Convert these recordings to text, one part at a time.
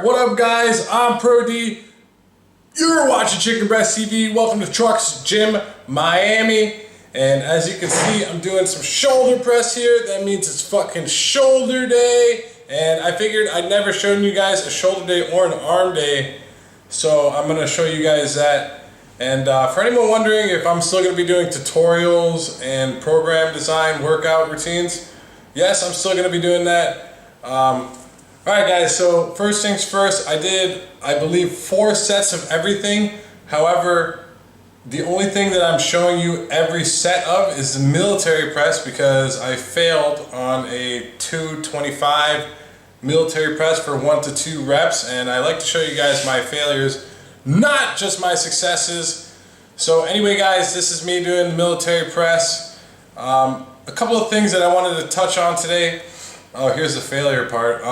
Alright, what up guys? I'm Pro D. You're watching Chicken Breast TV. Welcome to Trucks Gym Miami. And as you can see, I'm doing some shoulder press here. That means it's fucking shoulder day. And I figured I'd never shown you guys a shoulder day or an arm day. So I'm going to show you guys that. And for anyone wondering if I'm still going to be doing tutorials and program design workout routines, yes, I'm still going to be doing that. Alright guys, so first things first, I did, I believe, 4 sets of everything. However, the only thing that I'm showing you every set of is the military press because I failed on a 225 military press for 1 to 2 reps, and I like to show you guys my failures, not just my successes. So anyway guys, this is me doing the military press. A couple of things that I wanted to touch on today. Oh, here's the failure part.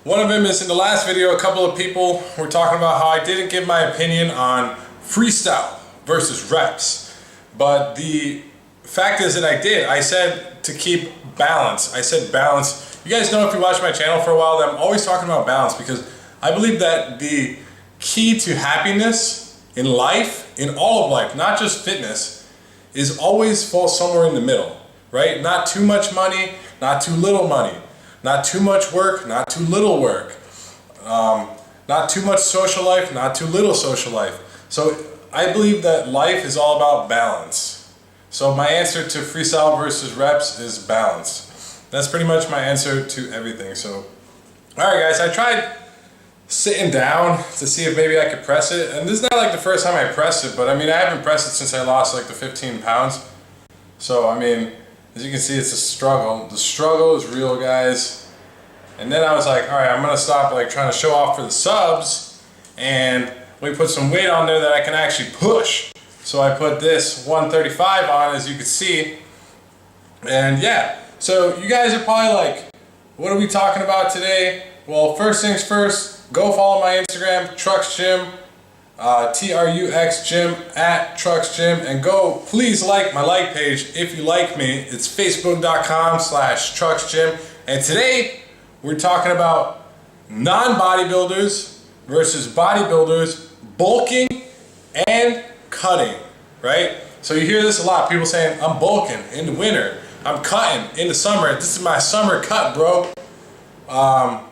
One of them is in the last video, a couple of people were talking about how I didn't give my opinion on freestyle versus reps. But the fact is that I did. I said to keep balance. I said balance. You guys know if you watch my channel for a while that I'm always talking about balance because I believe that the key to happiness in life, in all of life, not just fitness, is always fall somewhere in the middle. Right? Not too much money, not too little money. Not too much work, not too little work. Not too much social life, not too little social life. So I believe that life is all about balance. So my answer to freestyle versus reps is balance. That's pretty much my answer to everything. So, alright guys, I tried sitting down to see if maybe I could press it. And this is not like the first time I pressed it, but I mean I haven't pressed it since I lost like the 15 pounds. So I mean, as you can see, it's a struggle. The struggle is real, guys. And then I was like, all right, I'm gonna stop like trying to show off for the subs and we put some weight on there that I can actually push. So I put this 135 on, as you can see. And yeah, so you guys are probably like, what are we talking about today? Well, first things first, go follow my Instagram, Trucks Gym. TRUX Gym at Trucks Gym, and go please like my like page if you like me. It's facebook.com/Trucks Gym, and today we're talking about non-bodybuilders versus bodybuilders, bulking and cutting, right? So you hear this a lot, people saying I'm bulking in the winter, I'm cutting in the summer, this is my summer cut, bro. Now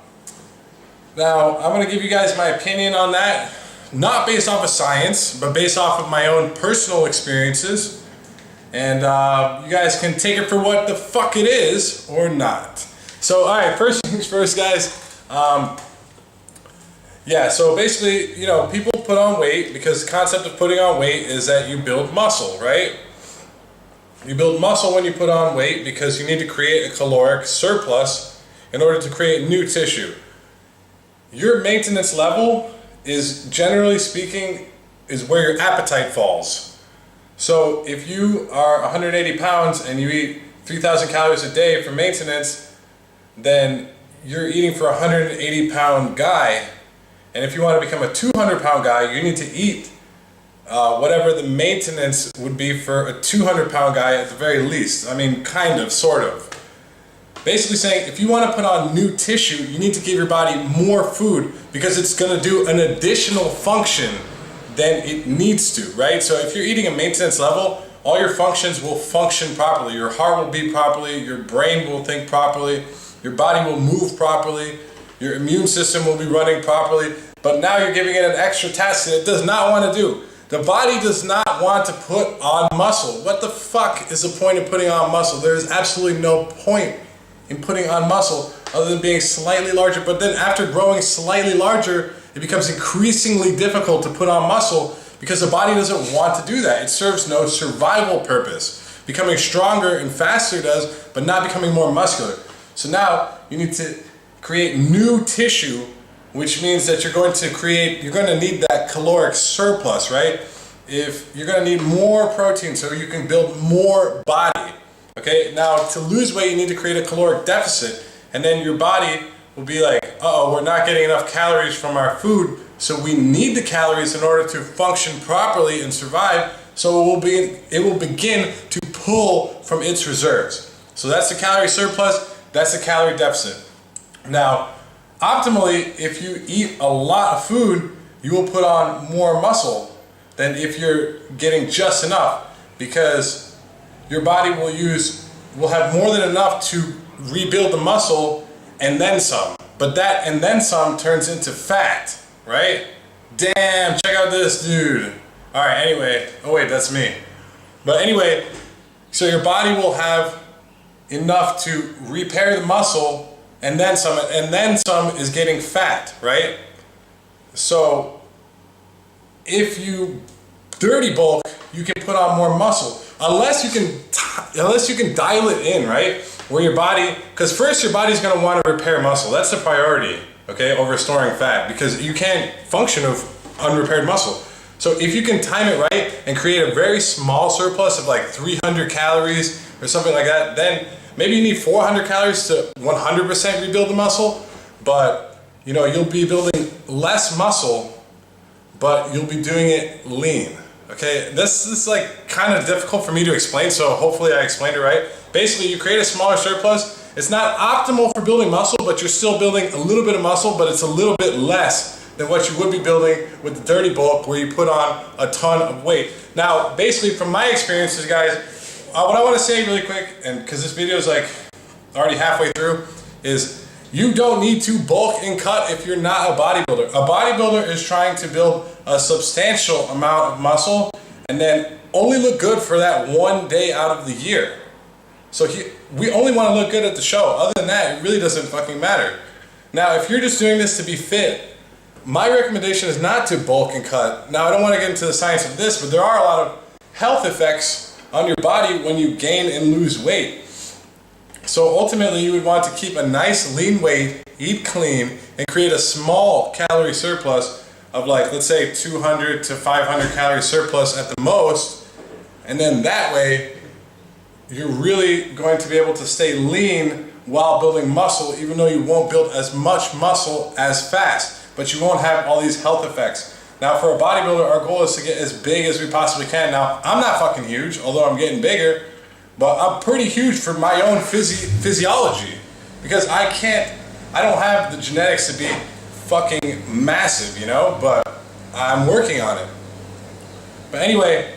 I'm gonna give you guys my opinion on that. Not based off of science, but based off of my own personal experiences. And you guys can take it for what the fuck it is or not. So, alright, first things first, guys. Yeah, so basically, you know, people put on weight because the concept of putting on weight is that you build muscle, right? You build muscle when you put on weight because you need to create a caloric surplus in order to create new tissue. Your maintenance level is, generally speaking, is where your appetite falls. So if you are 180 pounds and you eat 3,000 calories a day for maintenance, then you're eating for a 180 pound guy. And if you want to become a 200 pound guy, you need to eat whatever the maintenance would be for a 200 pound guy at the very least. I mean, kind of, sort of. Basically saying, if you want to put on new tissue, you need to give your body more food because it's going to do an additional function than it needs to, right? So if you're eating a maintenance level, all your functions will function properly. Your heart will beat properly, your brain will think properly, your body will move properly, your immune system will be running properly, but now you're giving it an extra task that it does not want to do. The body does not want to put on muscle. What the fuck is the point of putting on muscle? There is absolutely no point in putting on muscle other than being slightly larger, but then after growing slightly larger, it becomes increasingly difficult to put on muscle because the body doesn't want to do that. It serves no survival purpose. Becoming stronger and faster does, but not becoming more muscular. So now you need to create new tissue, which means that you're going to need that caloric surplus, right? If you're going to need more protein so you can build more body. Okay, now to lose weight, you need to create a caloric deficit, and then your body will be like, uh-oh, we're not getting enough calories from our food, so we need the calories in order to function properly and survive, so it will begin to pull from its reserves. So that's the calorie surplus, that's the calorie deficit. Now, optimally, if you eat a lot of food, you will put on more muscle than if you're getting just enough, because your body will have more than enough to rebuild the muscle and then some. But that and then some turns into fat, right? Damn, check out this dude. All right, anyway, oh wait, that's me. But anyway, so your body will have enough to repair the muscle and then some is getting fat, right? So if you dirty bulk, you can put on more muscle. Unless you can dial it in, right? Where your body, because first your body's gonna want to repair muscle. That's the priority, okay, over storing fat, because you can't function of unrepaired muscle. So if you can time it right and create a very small surplus of like 300 calories or something like that, then maybe you need 400 calories to 100% rebuild the muscle, but you know, you'll be building less muscle, but you'll be doing it lean. Okay, this is like kind of difficult for me to explain, so hopefully I explained it right. Basically, you create a smaller surplus. It's not optimal for building muscle, but you're still building a little bit of muscle, but it's a little bit less than what you would be building with the dirty bulk, where you put on a ton of weight. Now, basically, from my experiences, guys, what I want to say really quick, and because this video is like already halfway through, is you don't need to bulk and cut if you're not a bodybuilder. A bodybuilder is trying to build a substantial amount of muscle and then only look good for that one day out of the year. So we only want to look good at the show. Other than that, it really doesn't fucking matter. Now, if you're just doing this to be fit, my recommendation is not to bulk and cut. Now, I don't want to get into the science of this, but there are a lot of health effects on your body when you gain and lose weight. So ultimately, you would want to keep a nice lean weight, eat clean, and create a small calorie surplus of like, let's say 200 to 500 calorie surplus at the most. And then that way, you're really going to be able to stay lean while building muscle, even though you won't build as much muscle as fast, but you won't have all these health effects. Now, for a bodybuilder, our goal is to get as big as we possibly can. Now, I'm not fucking huge, although I'm getting bigger, but I'm pretty huge for my own physiology, because I don't have the genetics to be fucking massive, you know, but I'm working on it. But anyway,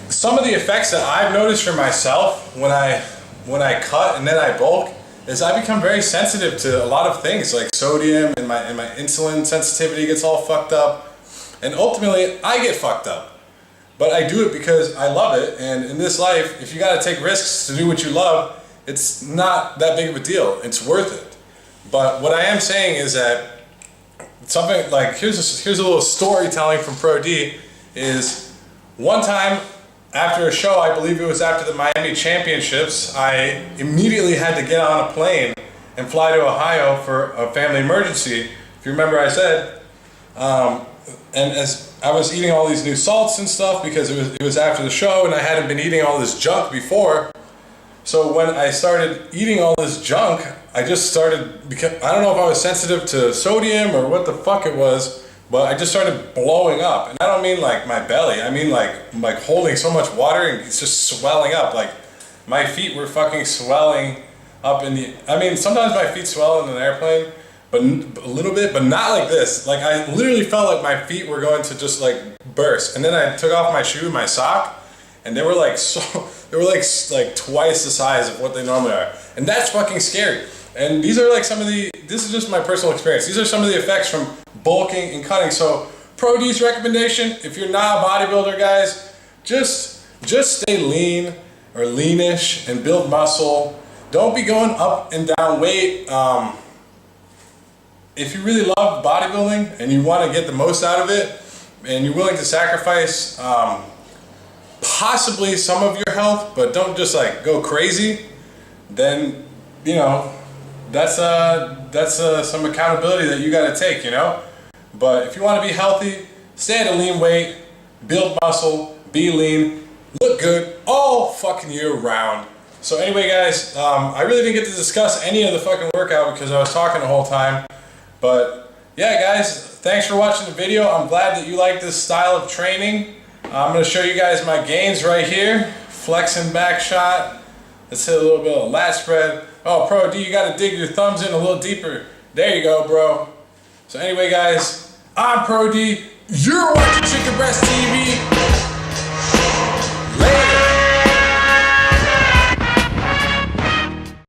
some of the effects that I've noticed for myself when I cut and then I bulk is I become very sensitive to a lot of things, like sodium, and my insulin sensitivity gets all fucked up, and ultimately I get fucked up. But I do it because I love it, and in this life, if you gotta take risks to do what you love, it's not that big of a deal. It's worth it. But what I am saying is that something like, here's a little storytelling from Pro D, is one time after a show, I believe it was after the Miami Championships, I immediately had to get on a plane and fly to Ohio for a family emergency. If you remember, I said, and as I was eating all these new salts and stuff, because it was after the show and I hadn't been eating all this junk before. So when I started eating all this junk, I just started, I don't know if I was sensitive to sodium or what the fuck it was, but I just started blowing up. And I don't mean like my belly, I mean like holding so much water and it's just swelling up. Like my feet were fucking swelling up I mean, sometimes my feet swell in an airplane, but a little bit, but not like this. Like I literally felt like my feet were going to just like burst. And then I took off my shoe and my sock, and they were like like twice the size of what they normally are. And that's fucking scary. And these are like this is just my personal experience. These are some of the effects from bulking and cutting. So Pro D's recommendation, if you're not a bodybuilder, guys, just stay lean or leanish and build muscle. Don't be going up and down weight. If you really love bodybuilding and you want to get the most out of it, and you're willing to sacrifice possibly some of your health, but don't just like go crazy, then you know that's some accountability that you got to take, you know. But if you want to be healthy, stay at a lean weight, build muscle, be lean, look good all fucking year round. So anyway, guys, I really didn't get to discuss any of the fucking workout because I was talking the whole time. But yeah, guys, thanks for watching the video. I'm glad that you like this style of training. I'm going to show you guys my gains right here. Flexing back shot. Let's hit a little bit of lat spread. Oh, Pro D, you got to dig your thumbs in a little deeper. There you go, bro. So anyway, guys, I'm Pro D. You're watching Chicken Breast TV.